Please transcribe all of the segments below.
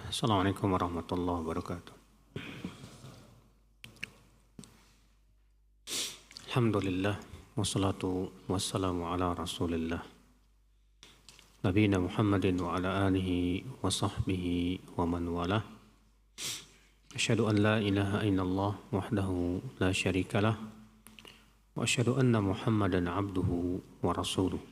Assalamualaikum warahmatullahi wabarakatuh. Alhamdulillah wassalatu wassalamu ala Rasulillah Nabiyina Muhammadin wa ala alihi wa sahbihi wa man walah. Asyhadu an la ilaha illallah wahdahu la syarikalah wa asyhadu anna Muhammadan abduhu wa rasuluh.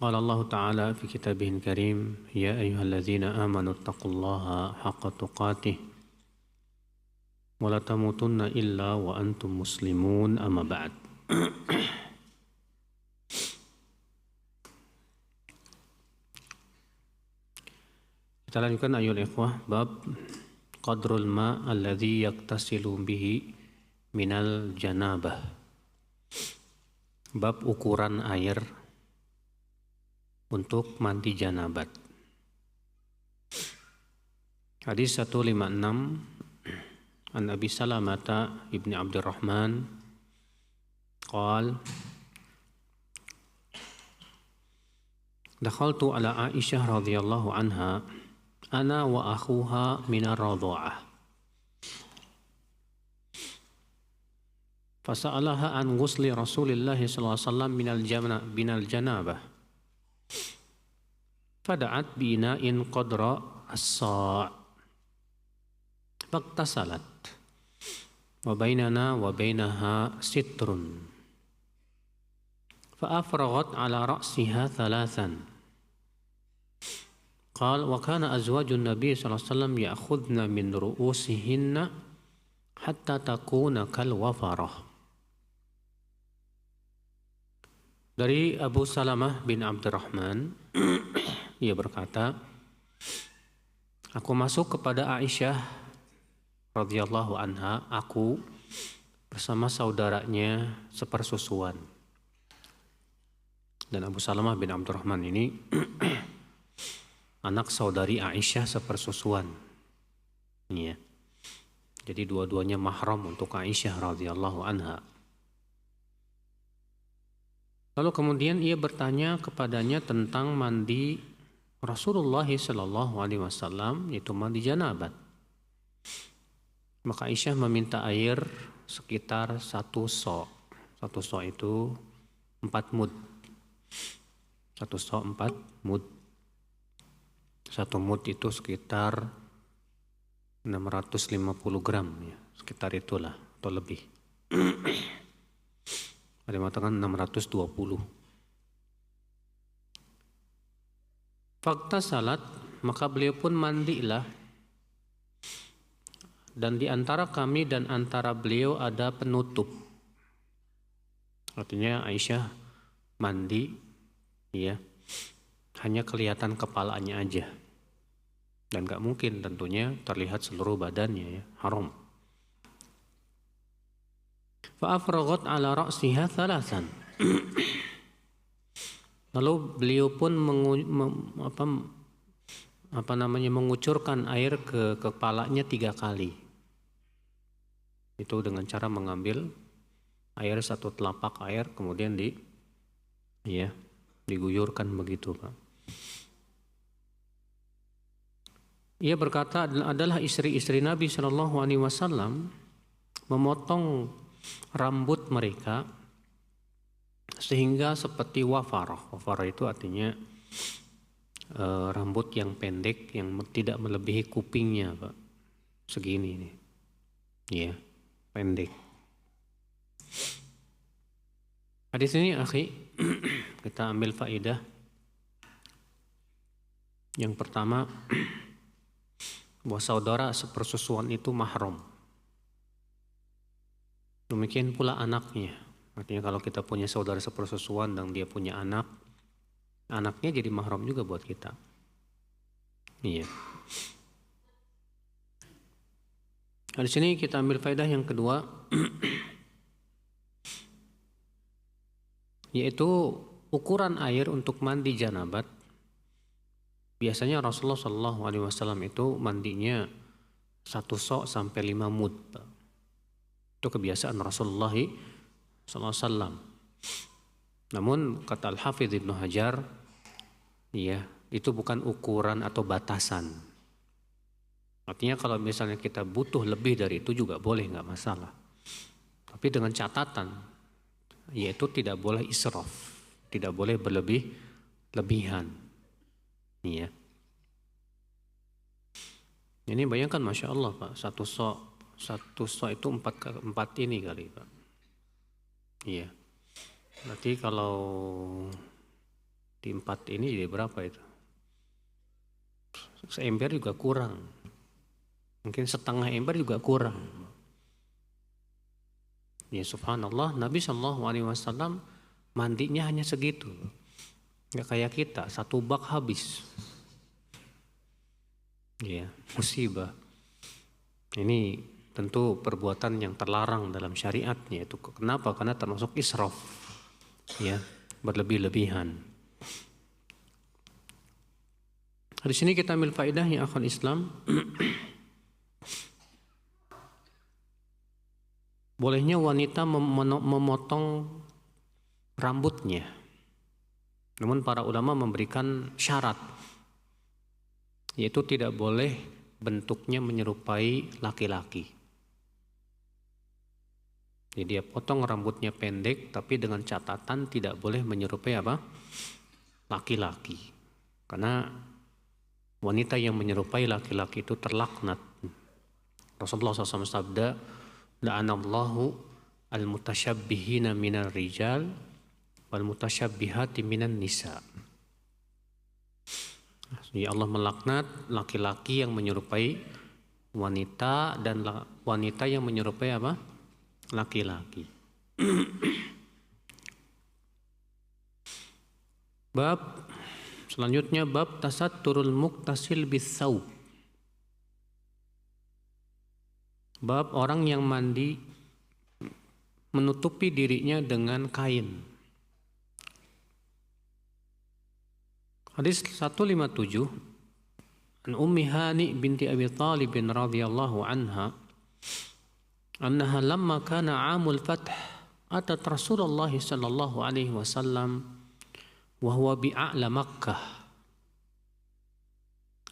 Qala Allah Ta'ala fi kitabihil karim, ya ayyuhalladzina amanu taqullaha haqqa tuqatih wa la tamutunna illa wa antum muslimun, amma ba'd. Kita lanjutkan ayol ikhwah, bab qadrul ma alladhi yaktasilu bihi minal janabah. Bab ukuran air untuk mandi janabat. Hadis 156 an Abi Salamata ibni Abdurrahman qal dakhaltu ala Aisyah radhiyallahu anha ana wa akhuha minar radha'ah fasa'alaha an ghusli Rasulillah sallallahu alaihi wasallam minal janabah fada'at bina'in qadra as-sa' faqtasalat wa bainana wa bainaha sitrun fa'afraghat ala ra'siha thalathan qala wa kana azwajun nabiy sallallahu alaihi wasallam ya'khudna min ru'usihinna hatta takuna kal wafarah. Dari Abu Salamah bin Abdurrahman, ia berkata, aku masuk kepada Aisyah radhiyallahu anha, aku bersama saudaranya sepersusuan. Dan Abu Salamah bin Abdurrahman ini anak saudari Aisyah sepersusuan. Ya. Jadi dua-duanya mahram untuk Aisyah radhiyallahu anha. Lalu kemudian ia bertanya kepadanya tentang mandi Rasulullah sallallahu alaihi wasallam, yaitu mandi janabat. Maka Aisyah meminta air sekitar 1 so'. 1 so' itu 4 mud. 1 so' 4 mud. 1 mud itu sekitar 650 gram ya, sekitar itulah atau lebih. Ada yang mengatakan 620. Fakta salat, maka beliau pun mandilah, dan di antara kami dan antara beliau ada penutup. Artinya Aisyah mandi, ya, hanya kelihatan kepalanya aja, dan gak mungkin tentunya terlihat seluruh badannya, ya, haram. Fa'afraghat ala ra'siha thalathan. Lalu beliau pun mengucurkan air ke kepalanya 3 kali. Itu dengan cara mengambil air 1 telapak air, kemudian diguyurkan begitu, Pak. Ia berkata adalah istri-istri Nabi Shallallahu Alaihi Wasallam memotong rambut mereka sehingga seperti wafarah. Wafarah itu artinya rambut yang pendek yang tidak melebihi kupingnya, Pak. Segini nih, ya, pendek. Hadis ini, akhi, kita ambil faedah. Yang pertama, bahwa saudara sepersusuan itu mahram. Demikian pula anaknya. Artinya kalau kita punya saudara sepersusuan dan dia punya anak, anaknya jadi mahram juga buat kita. Iya. Di sini kita ambil faedah yang kedua, yaitu ukuran air untuk mandi janabat. Biasanya Rasulullah Shallallahu Alaihi Wasallam itu mandinya 1 so' sampai 5 mud. Itu kebiasaan Rasulullah Sallallahu Alaihi Wasallam. Namun kata Al-Hafidh Ibnu Hajar, ya, itu bukan ukuran atau batasan. Artinya kalau misalnya kita butuh lebih dari itu juga boleh, nggak masalah. Tapi dengan catatan, yaitu tidak boleh israf, tidak boleh berlebihan. Iya. Ini bayangkan, Masya Allah Pak, satu sok itu empat ini kali Pak. Iya. Berarti kalau di 4 ini jadi berapa itu? Seember juga kurang. Mungkin setengah ember juga kurang. Ya subhanallah, Nabi SAW mandinya hanya segitu. Nggak kayak kita, 1 bak habis. Ya, musibah. Ini tentu perbuatan yang terlarang dalam syariatnya. Itu kenapa? Karena termasuk israf. Ya, berlebih-lebihan. Di sini kita ambil faedahnya akhwal Islam. Bolehnya wanita memotong rambutnya. Namun para ulama memberikan syarat, yaitu tidak boleh bentuknya menyerupai laki-laki. Jadi dia potong rambutnya pendek, tapi dengan catatan tidak boleh menyerupai apa? Laki-laki. Karena wanita yang menyerupai laki-laki itu terlaknat. Rasulullah SAW sabda, la'anallahu al-mutasyabbihina minar rijal wal mutasyabbihati minan nisa. Jadi Allah melaknat laki-laki yang menyerupai wanita dan wanita yang menyerupai apa? Laki-laki. Bab selanjutnya, bab tasatturul muktasil bis-saub. Bab orang yang mandi menutupi dirinya dengan kain. Hadis 157 an Ummi Hani binti Abi Thalib radhiyallahu anha annaha lamma kana 'amul fath atat Rasulullah sallallahu alaihi wasallam wa huwa bi'a'la Makkah.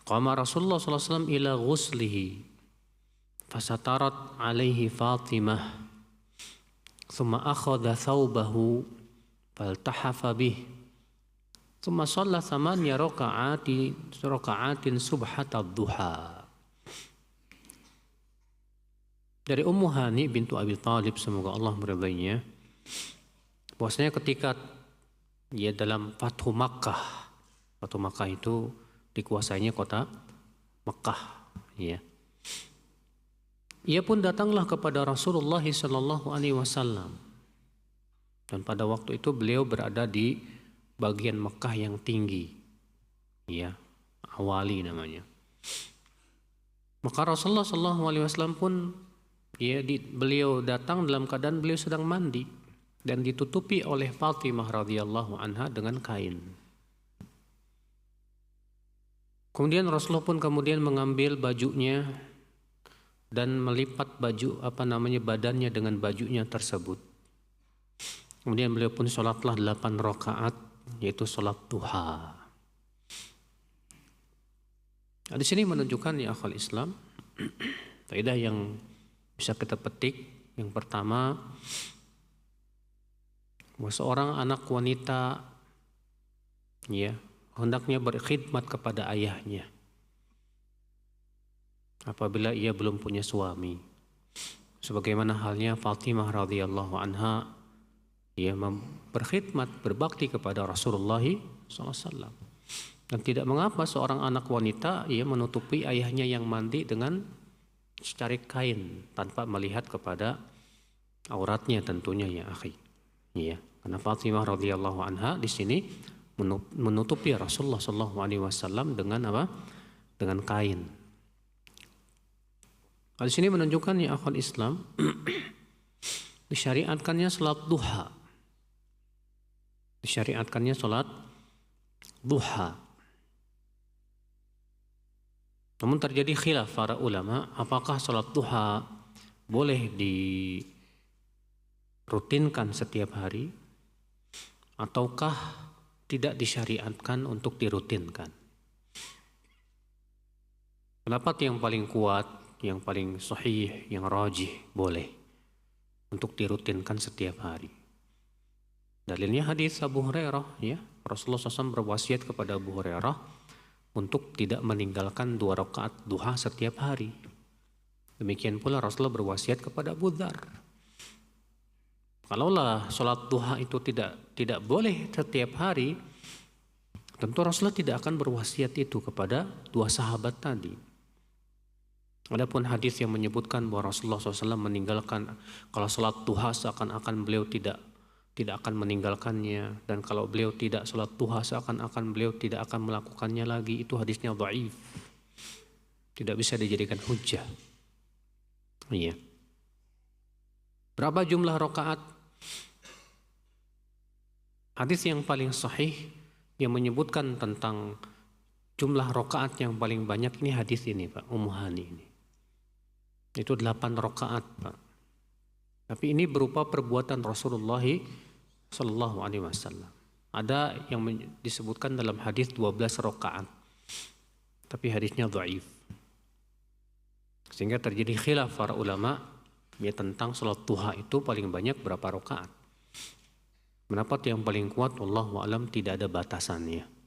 Qama Rasulullah sallallahu alaihi wasallam ila ghuslihi fasatarat alaihi Fatimah thumma akhadha thawbahu faltahafa bih thumma shalla 8 raka'atin subhatad duha. Dari Ummu Hani bintu Abi Thalib, semoga Allah meridainya, bahwasanya ketika dia dalam Fathu Makkah, Fathu Makkah itu dikuasainya kota Makkah, ya. Ia pun datanglah kepada Rasulullah sallallahu alaihi wasallam. Dan pada waktu itu beliau berada di bagian Mekah yang tinggi. Ya, Awali namanya. Maka Rasulullah sallallahu alaihi wasallam pun beliau datang dalam keadaan beliau sedang mandi dan ditutupi oleh Fatimah radhiyallahu anha dengan kain. Kemudian Rasulullah pun kemudian mengambil bajunya dan melipat badannya dengan bajunya tersebut. Kemudian beliau pun sholatlah 8 rakaat, yaitu sholat duha. Di sini menunjukkan ya akhwal Islam, faedah yang bisa kita petik. Yang pertama, bahwa seorang anak wanita hendaknya berkhidmat kepada ayahnya apabila ia belum punya suami, sebagaimana halnya Fatimah radhiyallahu anha, ia berkhidmat, berbakti kepada Rasulullah SAW. Dan tidak mengapa seorang anak wanita ia menutupi ayahnya yang mandi dengan secarik kain tanpa melihat kepada auratnya tentunya ya akhi. Ya, karena Fatimah radhiyallahu anha di sini menutupi Rasulullah SAW dengan apa? Dengan kain. Di sini menunjukkan ya akhwal Islam disyariatkannya salat duha. Disyariatkannya salat duha. Namun terjadi khilaf para ulama, apakah salat duha boleh dirutinkan setiap hari ataukah tidak disyariatkan untuk dirutinkan. Pendapat yang paling kuat, yang paling sahih, yang rajih boleh untuk dirutinkan setiap hari. Dalilnya hadis Abu Hurairah, ya. Rasulullah SAW berwasiat kepada Abu Hurairah untuk tidak meninggalkan 2 rakaat duha setiap hari. Demikian pula Rasulullah berwasiat kepada Abu Dzar. Kalaulah sholat duha itu tidak boleh setiap hari, tentu Rasulullah tidak akan berwasiat itu kepada 2 sahabat tadi. Adapun hadis yang menyebutkan bahwa Rasulullah SAW meninggalkan, kalau sholat duha seakan-akan beliau tidak akan meninggalkannya, dan kalau beliau tidak sholat duha seakan-akan beliau tidak akan melakukannya lagi, itu hadisnya dhaif, tidak bisa dijadikan hujjah. Iya. Berapa jumlah rakaat? Hadis yang paling sahih yang menyebutkan tentang jumlah rakaat yang paling banyak ini hadis ini, Pak, Ummu Hani ini. Itu 8 rakaat, Pak. Tapi ini berupa perbuatan Rasulullah Sallallahu Alaihi Wasallam. Ada yang disebutkan dalam hadis 12 rakaat, tapi hadisnya dhaif. Sehingga terjadi khilaf para ulama ya tentang salat duha itu paling banyak berapa rakaat. Pendapat yang paling kuat, wallahu a'lam, tidak ada batasannya.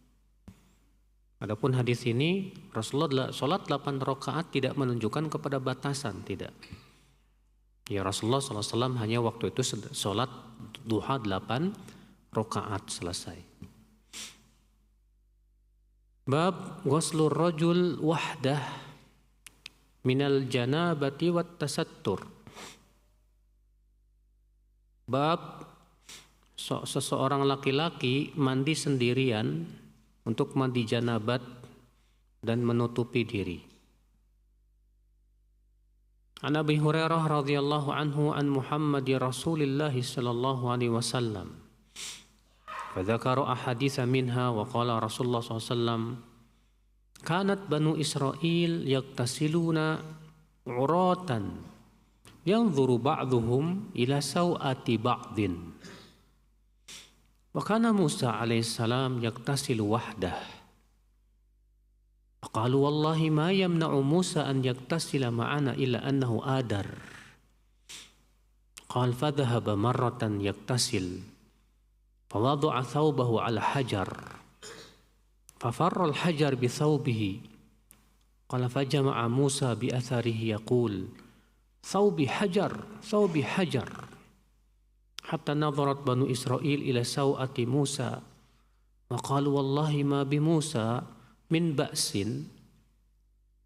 Adapun hadis ini, Rasulullah salat 8 rakaat tidak menunjukkan kepada batasan, tidak. Ya, Rasulullah SAW hanya waktu itu salat duha 8 rakaat selesai. Bab ghuslur rajul wahdah minal janabati wat tasattur. Bab seseorang laki-laki mandi sendirian untuk mandi janabat dan menutupi diri. An Abi Hurairah radhiyallahu anhu an Muhammadi Rasulillah sallallahu alaihi wasallam. Fadzakara ahaditsa minha wa qala Rasulullah sallallahu alaihi wasallam kanat banu Israil yaktasiluna uratan yanzuru ba'dhum ila sawati ba'dhin. Wa kana Musa alaihissalam yaktasilu wahdah. Faqalu wallahi ma yamna'u Musa an yaktasila ma'ana illa annahu adar. Qal fadhahaba marratan yaktasil. Fawadha'a thawbahu ala hajar. Fafarra al-hajar bi thawbihi. Qala fajama'a Musa bi atharihi yaqul thawbi hajar, thawbi hajar. Hatta nadharat banu Israil ila sawati Musa wa qalu wallahi ma bi Musa min ba'sin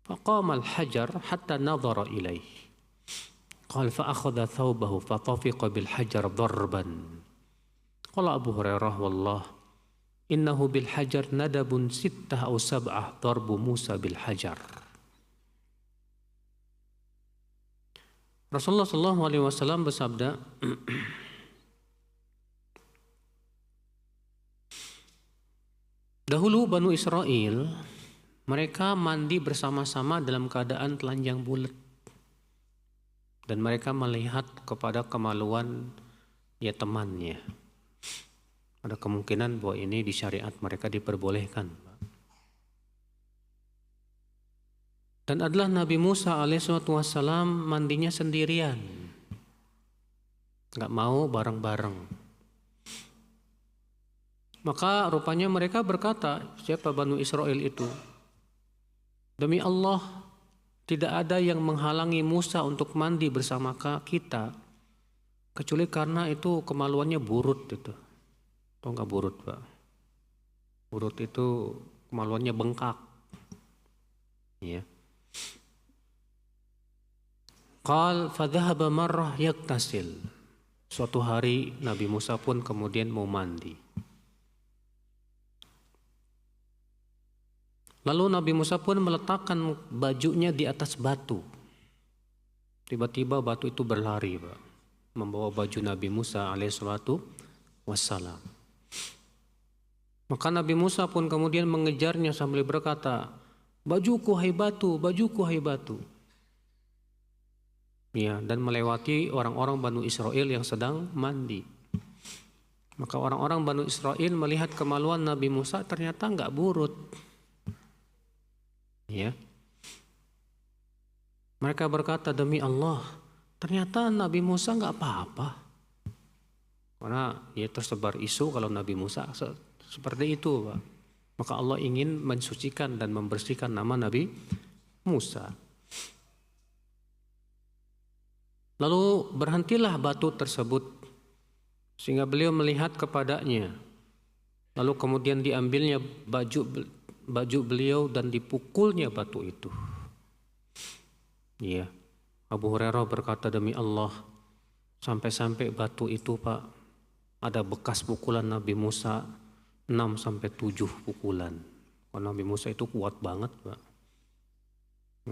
faqama al-hajar hatta nadhara ilayhi qala fa akhadha thawbahu fa tafiqa bil hajar darban. Qala Abu Hurairah wallah innahu bil hajar nadabun 6 aw 7 darbu Musa bil hajar. Rasulullah sallallahu alaihi wasallam bersabda, dahulu Banu Israel, mereka mandi bersama-sama dalam keadaan telanjang bulat. Dan mereka melihat kepada kemaluan ya temannya. Ada kemungkinan bahwa ini di syariat mereka diperbolehkan. Dan adalah Nabi Musa alaihissalam mandinya sendirian. Gak mau bareng-bareng. Maka rupanya mereka berkata, siapa Banu Israel itu? Demi Allah, tidak ada yang menghalangi Musa untuk mandi bersama kita, kecuali karena itu kemaluannya burut itu. Tahu nggak burut, Pak? Burut itu kemaluannya bengkak. Ya. Qal fadhahaba marrah yaktasil. Suatu hari Nabi Musa pun kemudian mau mandi. Lalu Nabi Musa pun meletakkan bajunya di atas batu. Tiba-tiba batu itu berlari, Pak, membawa baju Nabi Musa alaihissalatu wassalam. Maka Nabi Musa pun kemudian mengejarnya sambil berkata, bajuku hai batu, bajuku hai batu. Ya, dan melewati orang-orang Banu Israel yang sedang mandi. Maka orang-orang Banu Israel melihat kemaluan Nabi Musa ternyata enggak burut. Ya. Mereka berkata, demi Allah, ternyata Nabi Musa nggak apa-apa. Karena ya tersebar isu kalau Nabi Musa seperti itu, Pak. Maka Allah ingin mensucikan dan membersihkan nama Nabi Musa. Lalu berhentilah batu tersebut sehingga beliau melihat kepadanya. Lalu kemudian diambilnya baju beliau dan dipukulnya batu itu. Iya. Abu Hurairah berkata, demi Allah, sampai-sampai batu itu, Pak, ada bekas pukulan Nabi Musa 6-7 pukulan. Karena Nabi Musa itu kuat banget, Pak.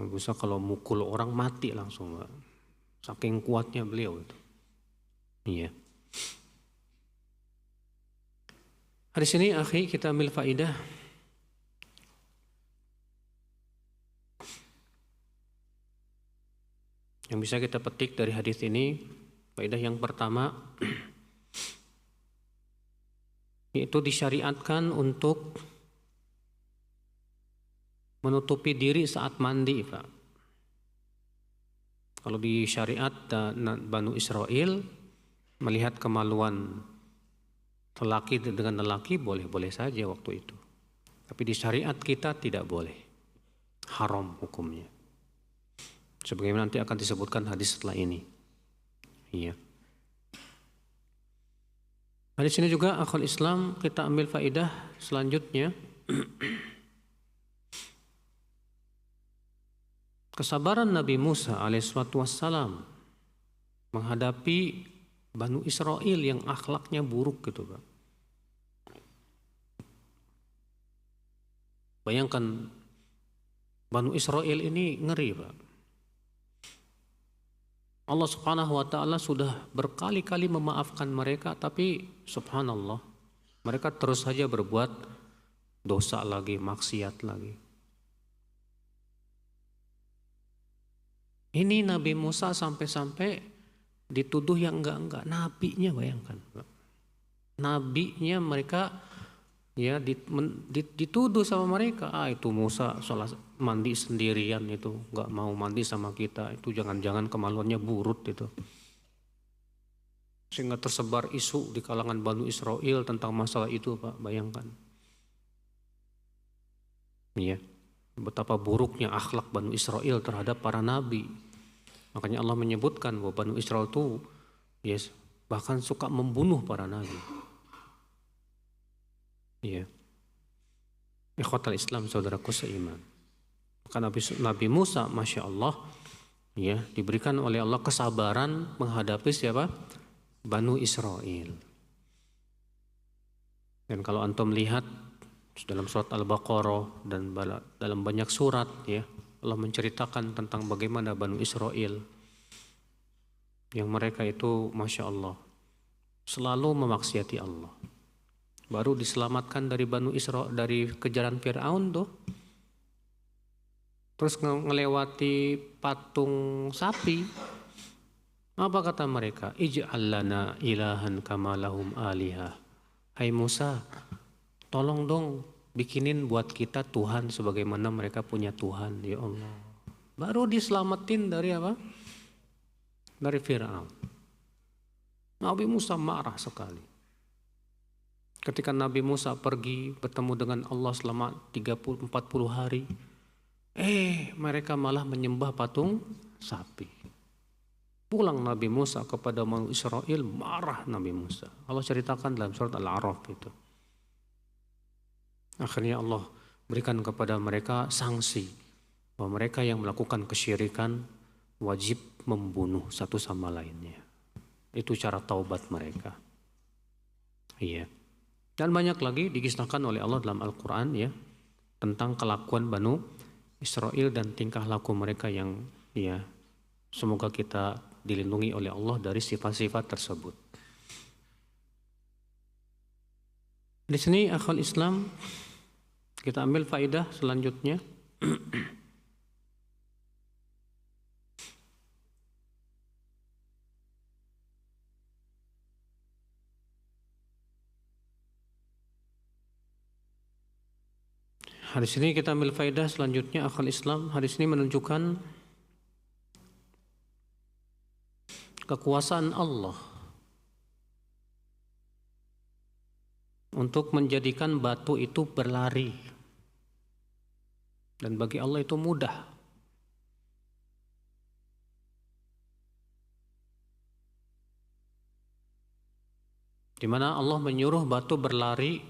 Nabi Musa kalau mukul orang mati langsung, Pak. Saking kuatnya beliau itu. Iya. Hadis ini, akhi, kita ambil faidah. Yang bisa kita petik dari hadis ini, faedah yang pertama, yaitu disyariatkan untuk menutupi diri saat mandi, Pak. Kalau di syariat Banu Israel melihat kemaluan lelaki dengan lelaki boleh-boleh saja waktu itu. Tapi di syariat kita tidak boleh. Haram hukumnya. Sebagaimana nanti akan disebutkan hadis setelah ini. Iya. Hadis ini juga akhul Islam, kita ambil faedah selanjutnya. Kesabaran Nabi Musa alaihissalam menghadapi Banu Israel yang akhlaknya buruk gitu, Pak. Bayangkan Banu Israel ini ngeri, Pak. Allah subhanahu wa ta'ala sudah berkali-kali memaafkan mereka, tapi subhanallah mereka terus saja berbuat dosa lagi, maksiat lagi. Ini Nabi Musa sampai-sampai dituduh yang enggak-enggak. Nabinya, bayangkan, nabinya mereka ya dituduh sama mereka. Itu Musa salah mandi sendirian, itu enggak mau mandi sama kita, itu jangan-jangan kemaluannya burut itu. Sehingga tersebar isu di kalangan Banu Israel tentang masalah itu, Pak, bayangkan. Iya. Betapa buruknya akhlak Banu Israel terhadap para nabi. Makanya Allah menyebutkan bahwa Banu Israel itu bahkan suka membunuh para nabi. Iya. Ikhwatal Islam, saudaraku seiman. Maka Nabi Musa, Masya Allah, ya, diberikan oleh Allah kesabaran menghadapi siapa? Banu Israel. Dan kalau antum lihat dalam surat Al-Baqarah dan dalam banyak surat, ya, Allah menceritakan tentang bagaimana Banu Israel yang mereka itu Masya Allah selalu memaksiati Allah. Baru diselamatkan dari Banu Israel dari kejaran Fir'aun tuh, terus ngelewati patung sapi. Apa kata mereka? Ij'al lana ilahan kama lahum alihah. Hai Musa, tolong dong bikinin buat kita Tuhan sebagaimana mereka punya Tuhan, ya Allah. Baru diselamatin dari apa? Dari Fir'aun. Nabi Musa marah sekali. Ketika Nabi Musa pergi bertemu dengan Allah selama 30-40 hari, mereka malah menyembah patung sapi. Pulang Nabi Musa kepada Bani Israel, marah Nabi Musa. Allah ceritakan dalam surat Al-A'raf itu. Akhirnya Allah berikan kepada mereka sanksi bahwa mereka yang melakukan kesyirikan wajib membunuh satu sama lainnya. Itu cara taubat mereka. Iya. Dan banyak lagi dikisahkan oleh Allah dalam Al-Quran, ya, tentang kelakuan Banu Israel dan tingkah laku mereka yang, ya, semoga kita dilindungi oleh Allah dari sifat-sifat tersebut. Di sini akhwal Islam, kita ambil faedah selanjutnya. Hadis ini kita ambil faedah selanjutnya akhwal Islam. Hadis ini menunjukkan kekuasaan Allah untuk menjadikan batu itu berlari. Dan bagi Allah itu mudah. Di mana Allah menyuruh batu berlari,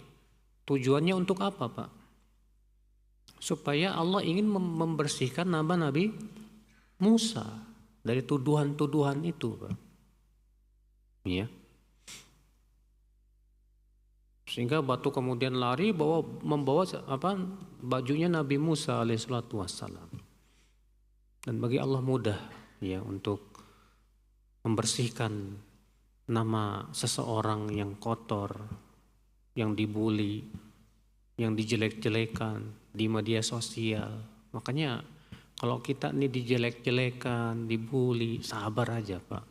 tujuannya untuk apa, Pak? Supaya Allah ingin membersihkan nama Nabi Musa dari tuduhan-tuduhan itu, Pak. Ya. Sehingga batu kemudian lari membawa bajunya Nabi Musa alaihissalatu wassalam. Dan bagi Allah mudah ya untuk membersihkan nama seseorang yang kotor, yang dibully, yang dijelek-jelekan di media sosial. Makanya kalau kita ini dijelek-jelekan, dibully, sabar aja, Pak.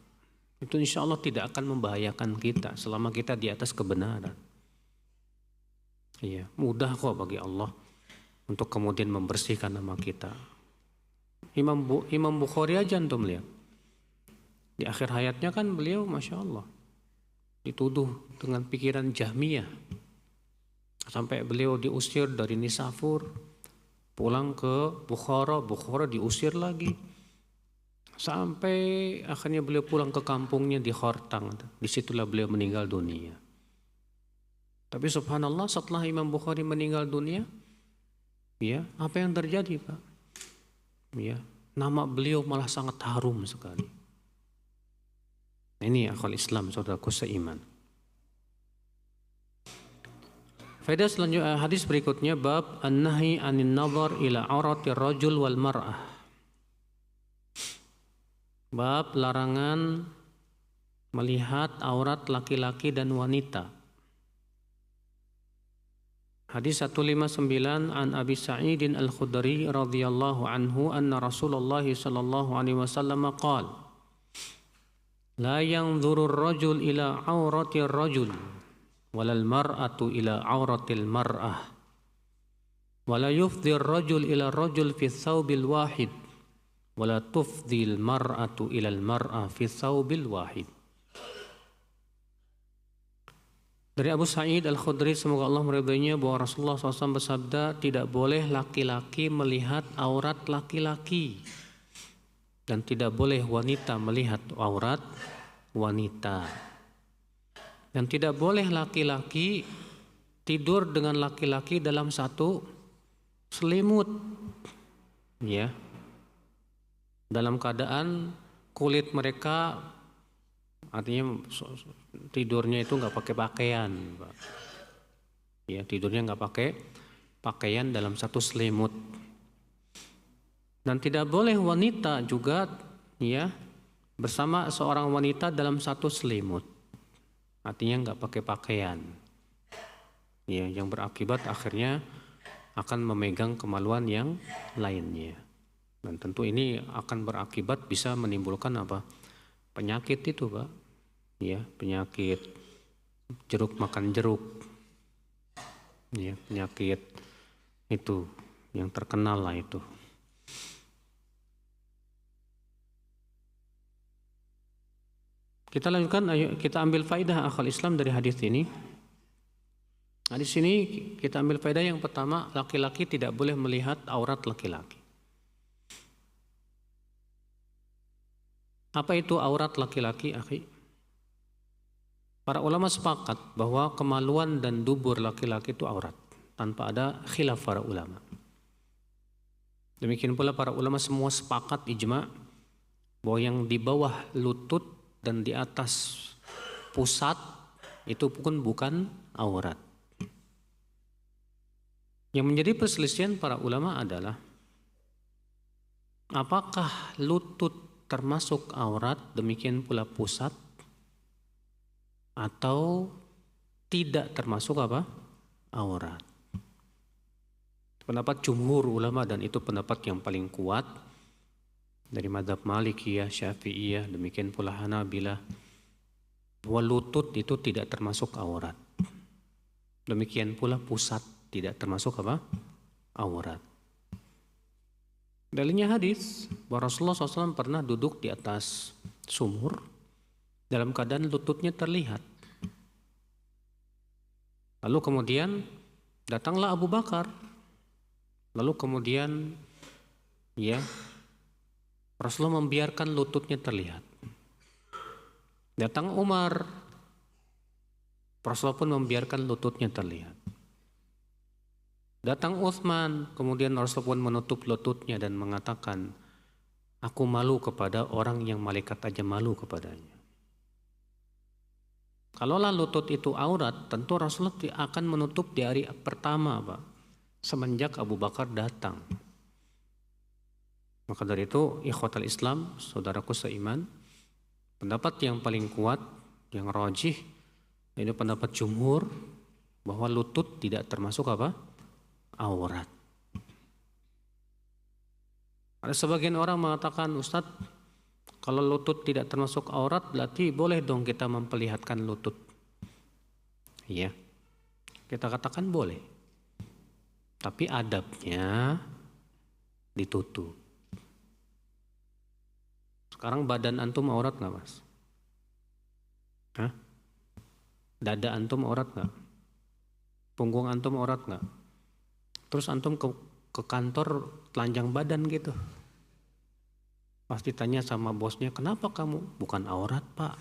Itu insya Allah tidak akan membahayakan kita selama kita di atas kebenaran. Iya, mudah kok bagi Allah untuk kemudian membersihkan nama kita. Imam Bukhari aja antum lihat. Di akhir hayatnya kan beliau Masya Allah dituduh dengan pikiran Jahmiyah. Sampai beliau diusir dari Nisapur, pulang ke Bukhara diusir lagi. Sampai akhirnya beliau pulang ke kampungnya di Khortang. Disitulah beliau meninggal dunia. Tapi subhanallah setelah Imam Bukhari meninggal dunia, ya apa yang terjadi, Pak? Ya, nama beliau malah sangat harum sekali. Ini akal Islam, saudaraku seiman. Faedah selanjutnya, hadis berikutnya bab an-nahi anin nazar ila auratir rajul wal mar'ah. Bab larangan melihat aurat laki-laki dan wanita. Hadis 159 an Abi Sa'idin Al-Khudri radhiyallahu anhu anna Rasulullah sallallahu alaihi wasallam qala la yanzuru ar-rajul ila auratir rajul walal mar'atu ila auratil mar'ah wala yufdhi ar-rajul ila ar-rajul fi thawbil wahid wala tufdhi al-mar'atu ila al-mar'ah fi thawbil wahid. Dari Abu Sa'id Al-Khudri, semoga Allah meridainya, bahwa Rasulullah SAW bersabda, tidak boleh laki-laki melihat aurat laki-laki dan tidak boleh wanita melihat aurat wanita, dan tidak boleh laki-laki tidur dengan laki-laki dalam satu selimut, ya, dalam keadaan kulit mereka, artinya tidurnya itu nggak pakai pakaian, Pak. Ya, tidurnya nggak pakai pakaian dalam satu selimut. Dan tidak boleh wanita juga, ya, bersama seorang wanita dalam satu selimut. Artinya nggak pakai pakaian. Ya, yang berakibat akhirnya akan memegang kemaluan yang lainnya. Dan tentu ini akan berakibat bisa menimbulkan apa? Penyakit itu, Pak. Ya, penyakit jeruk makan jeruk. Ya, penyakit itu yang terkenal lah itu. Kita lanjutkan, ayo kita ambil faidah akal Islam dari hadis ini. Hadis ini kita ambil faidah yang pertama, laki-laki tidak boleh melihat aurat laki-laki. Apa itu aurat laki-laki, akhi? Para ulama sepakat bahwa kemaluan dan dubur laki-laki itu aurat, tanpa ada khilaf para ulama. Demikian pula para ulama semua sepakat ijma bahwa yang di bawah lutut dan di atas pusat itu pun bukan aurat. Yang menjadi perselisihan para ulama adalah apakah lutut termasuk aurat, demikian pula pusat, atau tidak termasuk apa? Aurat. Pendapat jumhur ulama, dan itu pendapat yang paling kuat dari mazhab Malikiyah, Syafi'iyah, demikian pula Hanabilah, bahwa lutut itu tidak termasuk aurat. Demikian pula pusat tidak termasuk apa? Aurat. Dalilnya hadis bahwa Rasulullah SAW pernah duduk di atas sumur, dalam keadaan lututnya terlihat. Lalu kemudian datanglah Abu Bakar. Lalu kemudian Rasulullah membiarkan lututnya terlihat. Datang Umar, Rasulullah pun membiarkan lututnya terlihat. Datang Utsman, kemudian Rasulullah pun menutup lututnya dan mengatakan, aku malu kepada orang yang malaikat aja malu kepadanya. Kalaulah lutut itu aurat, tentu Rasulullah akan menutup di hari pertama, Pak, semenjak Abu Bakar datang. Maka dari itu, ikhwatal Islam, saudaraku seiman, pendapat yang paling kuat, yang rajih, ini pendapat jumhur, bahwa lutut tidak termasuk apa? Aurat. Ada sebagian orang mengatakan, Ustadz, kalau lutut tidak termasuk aurat, berarti boleh dong kita memperlihatkan lutut. Iya, kita katakan boleh. Tapi adabnya ditutup. Sekarang badan antum aurat nggak, Mas? Hah? Dada antum aurat nggak? Punggung antum aurat nggak? Terus antum ke kantor telanjang badan gitu. Pasti tanya sama bosnya, kenapa kamu? Bukan aurat, Pak.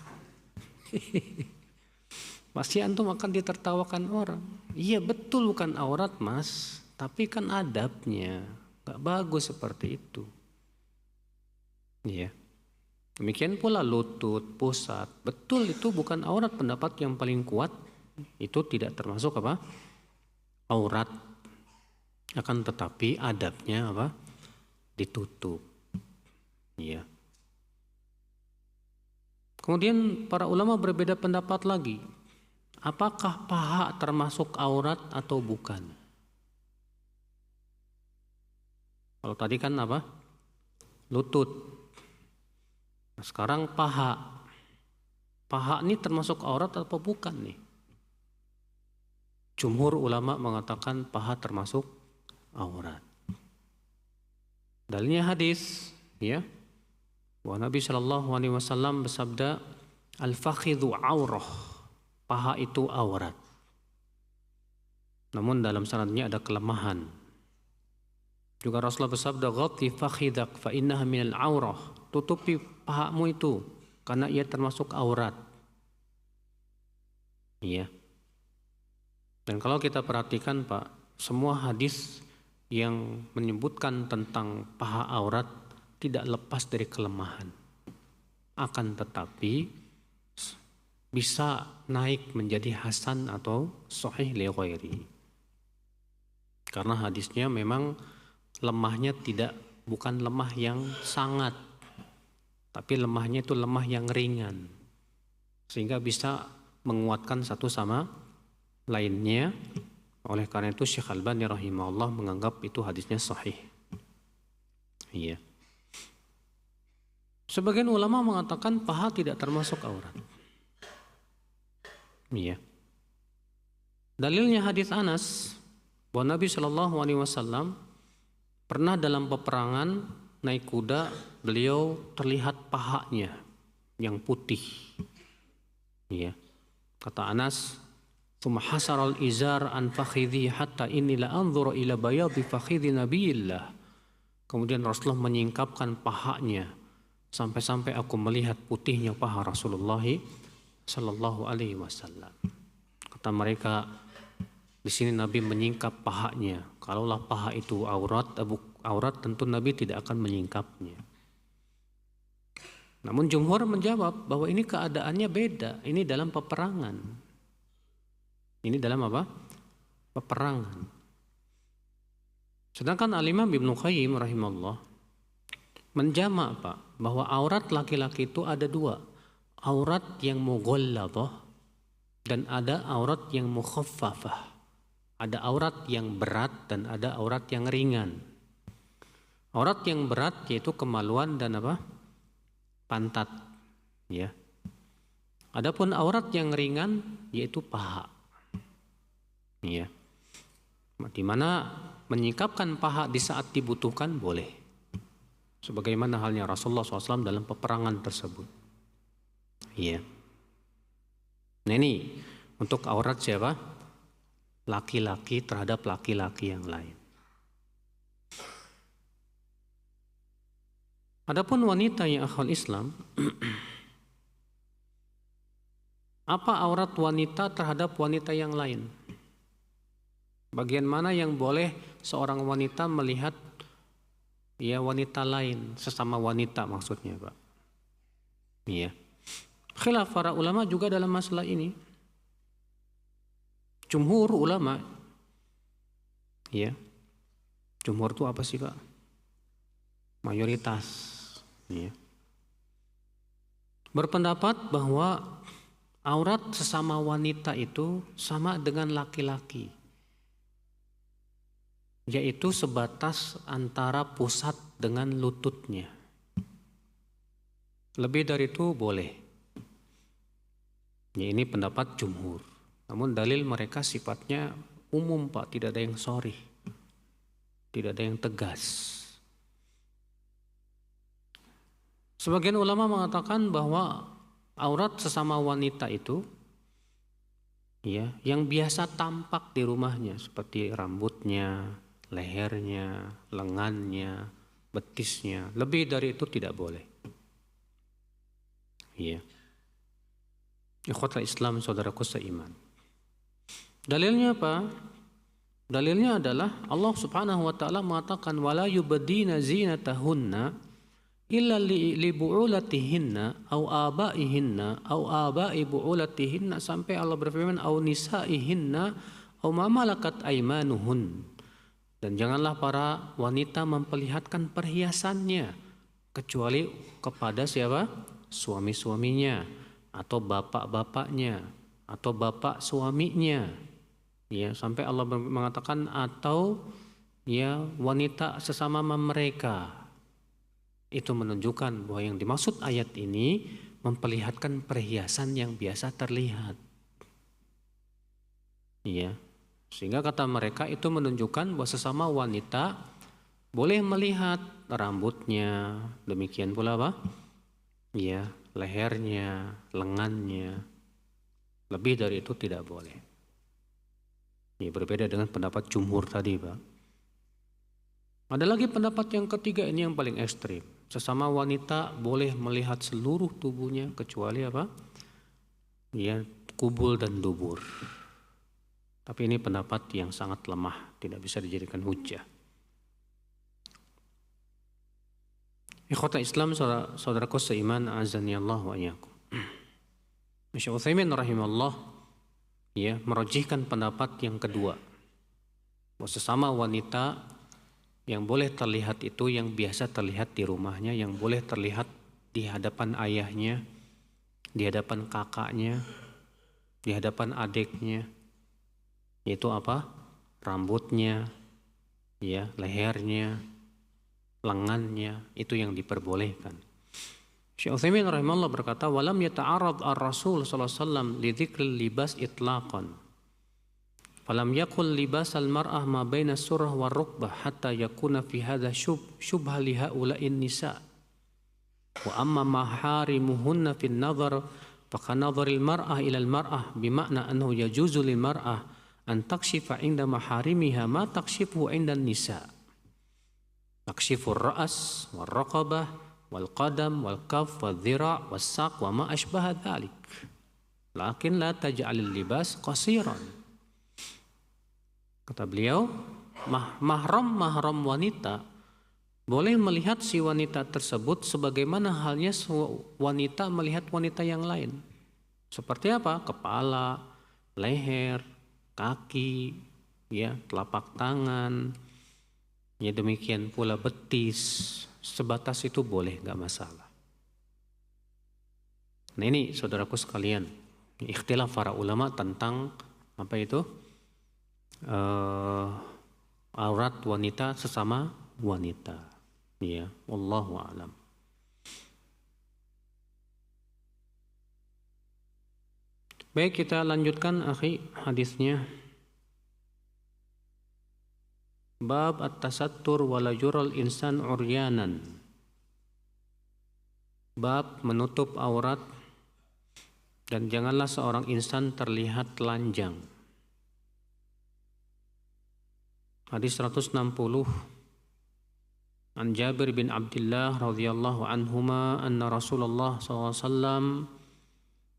Pasti antum akan ditertawakan orang. Iya betul bukan aurat, Mas. Tapi kan adabnya. Gak bagus seperti itu. Iya. Demikian pula lutut, pusat. Betul itu bukan aurat, pendapat yang paling kuat. Itu tidak termasuk apa? Aurat. Akan tetapi adabnya apa? Ditutup. Iya. Kemudian para ulama berbeda pendapat lagi. Apakah paha termasuk aurat atau bukan? Kalau tadi kan apa? Lutut. Nah, sekarang paha. Paha ini termasuk aurat atau bukan nih? Jumhur ulama mengatakan paha termasuk aurat. Dalilnya hadis, ya. Bahwa Nabi Shallallahu Alaihi Wasallam bersabda, al-fakhidhu aurah, paha itu aurat. Namun dalam sanadnya ada kelemahan. Juga Rasulullah bersabda, ghatti fakhidak fa innaha minal aurah, tutupi pahamu itu karena ia termasuk aurat. Iya. Dan kalau kita perhatikan, Pak, semua hadis yang menyebutkan tentang paha aurat tidak lepas dari kelemahan. Akan tetapi bisa naik menjadi hasan atau sahih li ghairi. Karena hadisnya memang lemahnya bukan lemah yang sangat, tapi lemahnya itu lemah yang ringan. Sehingga bisa menguatkan satu sama lainnya. Oleh karena itu Syekh Albani rahimahullah menganggap itu hadisnya sahih. Iya. Sebagian ulama mengatakan paha tidak termasuk aurat. Iya. Dalilnya hadis Anas bahwa Nabi Shallallahu Alaihi Wasallam pernah dalam peperangan naik kuda, beliau terlihat pahanya yang putih. Iya. Kata Anas, "Tsumma hasaral izar an fakhidhi hatta inni la anzuru ila bayadi fakhidhi nabiyillah." Kemudian Rasulullah menyingkapkan pahanya sampai-sampai aku melihat putihnya paha Rasulullah Sallallahu Alaihi Wasallam. Kata mereka, di sini Nabi menyingkap pahanya. Kalaulah paha itu aurat, tentu Nabi tidak akan menyingkapnya. Namun jumhur menjawab bahwa ini keadaannya beda. Ini dalam peperangan. Ini dalam apa? Peperangan. Sedangkan Al-Imam Ibnu Qayyim rahimahullah menjamak, Pak, bahwa aurat laki-laki itu ada dua. Aurat yang mughalladhah dan ada aurat yang mukhaffafah. Ada aurat yang berat dan ada aurat yang ringan. Aurat yang berat yaitu kemaluan dan apa? Pantat, ya. Adapun aurat yang ringan yaitu paha. Ya. Di mana menyingkapkan paha di saat dibutuhkan boleh. Sebagaimana halnya Rasulullah SAW dalam peperangan tersebut. Iya. Nah ini untuk aurat siapa? Laki-laki terhadap laki-laki yang lain. Adapun wanita yang akhwal Islam, apa aurat wanita terhadap wanita yang lain? Bagian mana yang boleh seorang wanita melihat ya wanita lain, sesama wanita maksudnya, Pak? Iya. Khilaf para ulama juga dalam masalah ini. Jumhur ulama, ya. Jumhur itu apa sih, Pak? Mayoritas. Ya. Berpendapat bahwa aurat sesama wanita itu sama dengan laki-laki, yaitu sebatas antara pusat dengan lututnya. Lebih dari itu boleh. Ya, ini pendapat jumhur. Namun dalil mereka sifatnya umum, Pak, tidak ada yang sharih, tidak ada yang tegas. Sebagian ulama mengatakan bahwa aurat sesama wanita itu ya yang biasa tampak di rumahnya seperti rambutnya, lehernya, lengannya, betisnya, lebih dari itu tidak boleh. Iya. Ikhwatul Islam, saudaraku seiman. Dalilnya apa? Dalilnya adalah Allah Subhanahu wa taala mengatakan wala yubdina zinatahunna illa li bu'ulatihinna au abaihinna au abai bu'ulatihinna, sampai Allah berfirman au nisaihinna au ma malakat aimanuhun. Dan janganlah para wanita memperlihatkan perhiasannya kecuali kepada siapa? Suami-suaminya atau bapak-bapaknya atau bapak suaminya. Ya, sampai Allah mengatakan atau ya wanita sesama mereka. Itu menunjukkan bahwa yang dimaksud ayat ini memperlihatkan perhiasan yang biasa terlihat. Iya. Sehingga kata mereka itu menunjukkan bahwa sesama wanita boleh melihat rambutnya, demikian pula apa? Iya, lehernya, lengannya. Lebih dari itu tidak boleh. Ini berbeda dengan pendapat jumhur tadi, Pak. Ada lagi pendapat yang ketiga, ini yang paling ekstrim. Sesama wanita boleh melihat seluruh tubuhnya kecuali apa? Ya, kubul dan dubur. Tapi ini pendapat yang sangat lemah, tidak bisa dijadikan hujjah. Ikhwata Islam, saudaraku seiman, azani Allah wa iyyakum. Syekh Utsaimin rahimahullah ya merajihkan pendapat yang kedua. Bahwa sesama wanita yang boleh terlihat itu yang biasa terlihat di rumahnya, yang boleh terlihat di hadapan ayahnya, di hadapan kakaknya, di hadapan adiknya, yaitu apa? Rambutnya, ya, lehernya, lengannya, itu yang diperbolehkan. Syekh Utsaimin rahimahullah berkata, "Walam yata'arad ar-Rasul sallallahu alaihi wasallam li dzikril libas itlaqan. Falam yakul libas al-mar'ah ma baina surah wa rukbah hatta yakuna fi hadha syubha li haula'in nisa. Wa amma maharimuhunna fi an-nadhar fa kanadharil mar'ah ila al-mar'ah bima'na annahu yajuzu lil mar'ah an takshifa 'inda maharimiha ma takshifu 'inda an-nisa. Takshifu ar-ra's wal raqabah wal qadam wal kaf wal dhira' was saq wa ma ashbaha dhalik. Lakin la taj'alil libas qasiran." Kata beliau, mahram wanita boleh melihat si wanita tersebut sebagaimana halnya wanita melihat wanita yang lain. Seperti apa? Kepala, leher, kaki, ya, telapak tangan, ya demikian pula betis. Sebatas itu boleh, nggak masalah. Nah ini saudaraku sekalian, ikhtilaf para ulama tentang apa itu? Aurat wanita sesama wanita. Ya, wallahu a'lam. Baik, kita lanjutkan akhi hadisnya. Bab at-tasattur wa la yural insan uryanan. Bab menutup aurat dan janganlah seorang insan terlihat telanjang. Hadis 160 An Jabir bin Abdullah radhiyallahu anhuma anna Rasulullah SAW